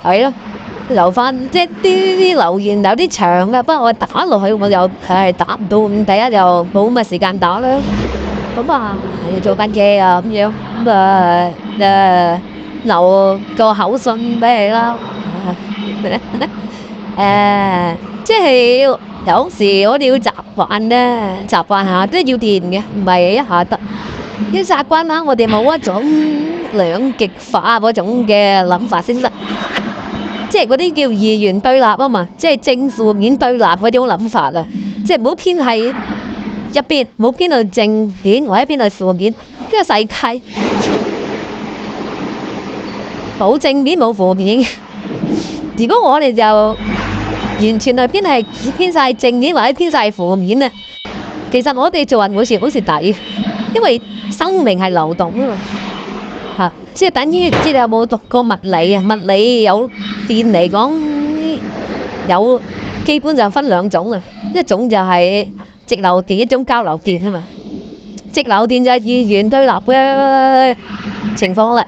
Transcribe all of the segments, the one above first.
係咯，留翻即係啲留言有啲長嘅，不過我打落去我又打唔到，第一又冇咁嘅時間打啦。咁啊，要做翻嘅啊咁樣，咁留個口信俾你啦。即係有時我哋要習慣咧，習慣下都要練嘅，唔係一下得。要習慣下，我哋冇一種兩極化嗰種嘅諗法先得，即係嗰啲叫二元對立啊嘛，即係正負面對立嗰種諗法啊，即係唔好偏係一邊，唔好偏到正面或者偏到負面，呢個世界冇正面冇負面。如果我哋就完全係偏晒正面或者偏晒負面啊，其實我哋做人好蝕底，因為生命係流動啊嘛，即係等於唔知你有冇讀過物理啊？物理有電嚟講，有基本上分兩種啊，一種就係直流電，一種交流電啊嘛。直流電就係二元對立嘅情況啦，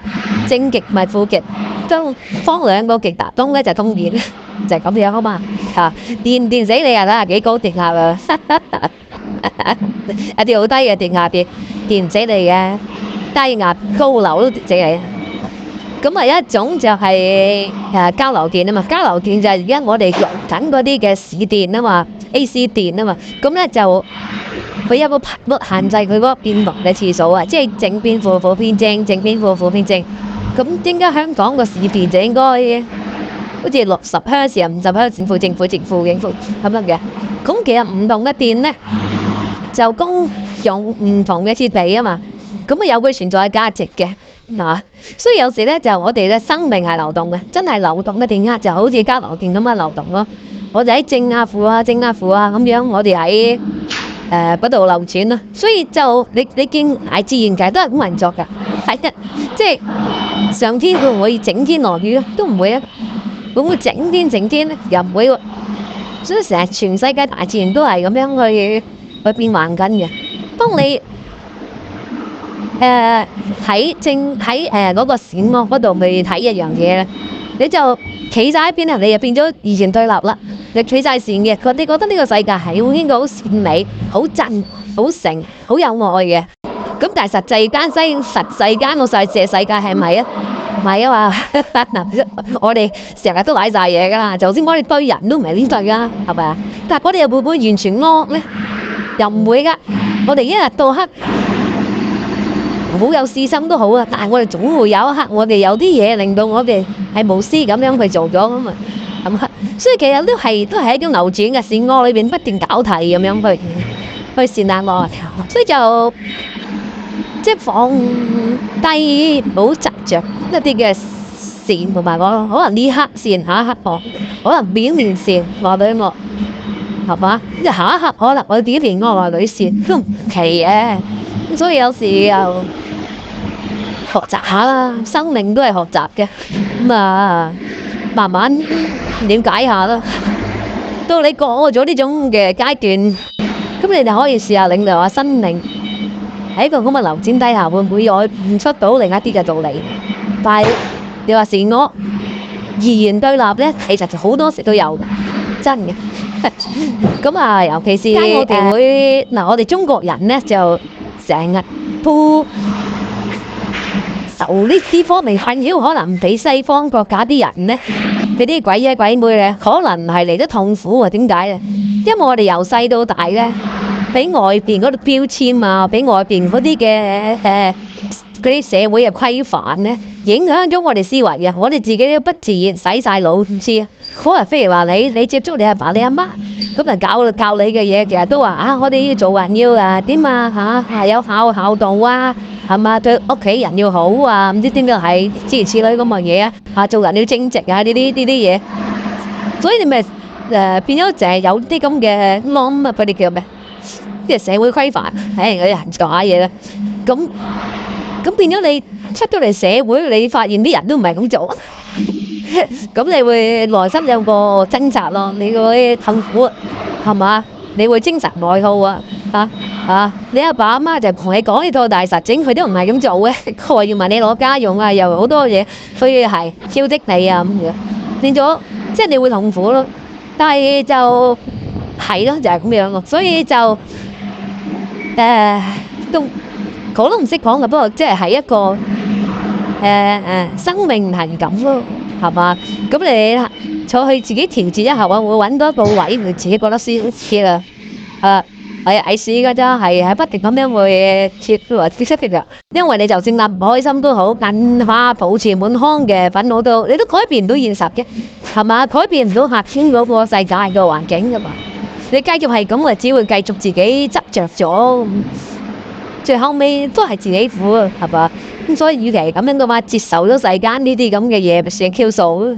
正極咪負極，將方兩個極達中咧就通電，就係咁樣啊嘛。電死你啊！睇下幾高電壓啊！一啲好低嘅電壓電唔死你嘅，低壓高流都死你。咁啊一種就係交流電啊嘛，交流電就係而家我哋用緊嗰啲嘅市電啊嘛 ，AC 電啊嘛，咁咧就佢有冇限制佢嗰個變頻嘅次數啊？即係正變負，負變正，正變負，負變正。咁應該香港個市電就應該好似60赫茲啊，50赫茲正負正負正負正負咁樣嘅。咁其實唔同嘅電咧就供用唔同嘅設備啊嘛，咁啊有佢存在嘅價值嘅。所以有時咧就我哋嘅生命係流動嘅，真係流動嘅電壓就好似交流電咁樣流動咯。我哋喺正啊負啊正啊負啊咁樣，我哋喺嗰度流轉咯。所以就你見大自然界都係咁運作㗎，係啊，即係上天會唔會整天落雨啊？都唔會啊。會唔會整天咧？又唔會喎。所以成日全世界大自然都係咁樣去變幻緊嘅。當你喺嗰個閃光嗰度去睇一樣嘢咧，你就企晒一邊啊！你就變咗二元對立啦。你企晒線嘅，你覺得呢個世界係應該好善美、好真、好誠、好有愛嘅。咁但係實世間個世界係咪啊？唔係啊嘛！我哋成日都賴晒嘢噶啦，就算我哋對人都唔係呢對噶，係咪啊？但係我哋又會唔會完全惡咧？又唔會噶。我哋一日到黑好有私心都好啊，但係我哋總會有一刻，我哋有啲嘢令到我哋係無私咁樣去做咗咁啊，係咪？所以其實都係一種流轉嘅善惡裏邊不斷交替咁樣去善惡，所以就即係放低，唔好執着一啲嘅善，同埋我可能呢刻善，下一刻惡，可能表面善話俾我，係嘛？即係下一刻可能我表面惡話俾善都唔奇嘅。所以有時又學習下啦，生命都係學習嘅，咁啊慢慢了解下啦。到你過咗呢種嘅階段，咁你就可以試下領略下生命喺個咁嘅流轉底下，會唔會有悟出到另一啲嘅道理？但係你話善惡二元對立咧，其實就好多時都有真嘅。咁啊，尤其是我哋會我哋中國人咧就成日都受呢啲方面困擾，可能比西方國家啲人咧，俾啲鬼爺鬼妹咧，可能係嚟得痛苦啊？點解咧？因為我哋由細到大咧，俾外邊嗰啲標籤啊，俾外邊嗰啲嘅嗰啲社會嘅規範咧，影響咗我哋思維嘅。我哋自己都不自然洗晒腦，唔知啊。可能譬如話你接觸你阿爸你阿媽，咁就教你嘅嘢，其實都話我哋要做人要點啊有孝道啊，係嘛，對屋企人要好啊，唔知點樣係諸如此類咁嘅嘢啊，做人要正直啊，呢啲嘢。所以你咪變咗就係有啲咁嘅 norm 啊，佢哋叫咩？即係社會規範，嗰啲人做下嘢啦。咁變咗你出到嚟社會，你發現啲人都唔係咁做，咁你會內心有個掙扎咯，你會痛苦係嘛？你會精神內耗啊！你阿爸阿媽就同你講呢套大實整，佢都唔係咁做嘅，佢話要問你攞家用啊，又好多嘢，所以係挑剔你啊咁樣。變咗即係你會痛苦咯。但係就係咯，就係咁樣咯。所以就都講都唔識講嘅，不過即係一個生命係咁咯，係嘛？咁你坐去自己調節一下，會揾到一個位，你自己覺得舒服啦。係試㗎咋，係不斷咁樣會接觸，因為你就算唔開心都好，硬化保持滿腔嘅憤怒都，你都改變唔到現實嘅，係嘛？改變唔到客觀嗰個世界嘅環境㗎嘛。你繼續係咁，就只會繼續自己執着咗，最後尾都係自己苦啊，係嘛？咁所以與其咁樣嘅話，接受咗世間呢啲咁嘅嘢，咪算 Q 數。